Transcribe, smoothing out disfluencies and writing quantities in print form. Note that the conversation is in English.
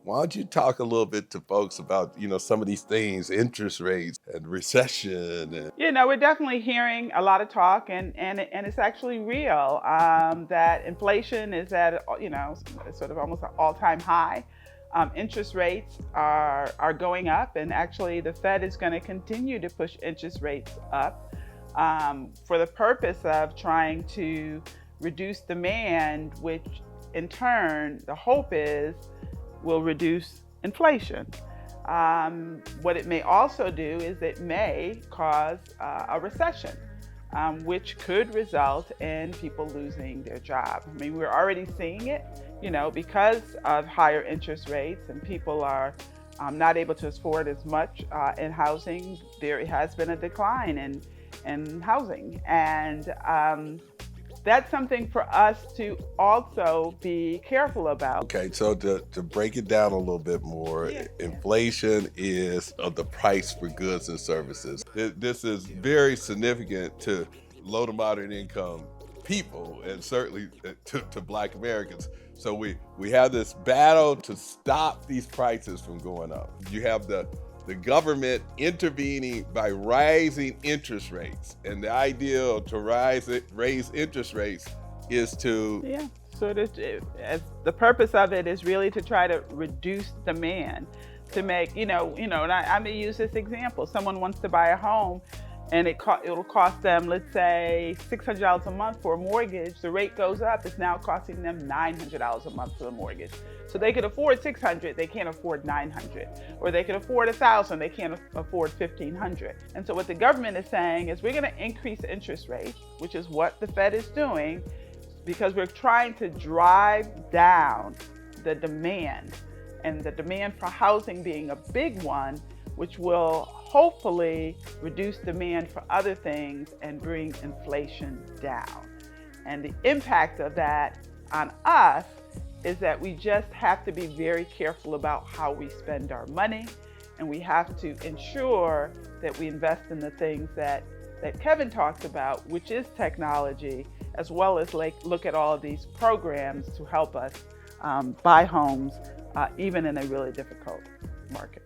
Why don't you talk a little bit to folks about, some of these things, interest rates and recession and We're definitely hearing a lot of talk, and it's actually real, that inflation is at, sort of almost an all-time high. Interest rates are going up, and actually the Fed is going to continue to push interest rates up for the purpose of trying to reduce demand, which in turn, the hope is, will reduce inflation. What it may also do is it may cause a recession, which could result in people losing their job. I mean, we're already seeing it, because of higher interest rates and people are not able to afford as much in housing. There has been a decline in housing, and that's something for us to also be careful about. Okay, so to break it down a little bit more, inflation is the price for goods and services. This is very significant to low to moderate income people, and certainly to Black Americans. So we have this battle to stop these prices from going up. You have the government intervening by raising interest rates. And the idea to raise interest rates is to... So as the purpose of it is really to try to reduce demand, to make, and I'm going to use this example. Someone wants to buy a home and it'll cost them, let's say, $600 a month for a mortgage. The rate goes up, it's now costing them $900 a month for the mortgage. So they could afford $600, they can't afford $900. Or they could afford $1,000, they can't afford $1,500. And so what the government is saying is we're gonna increase interest rates, which is what the Fed is doing, because we're trying to drive down the demand, and the demand for housing being a big one, which will hopefully reduce demand for other things and bring inflation down. And the impact of that on us is that we just have to be very careful about how we spend our money, and we have to ensure that we invest in the things that Kevin talked about, which is technology, as well as look at all of these programs to help us buy homes, even in a really difficult market.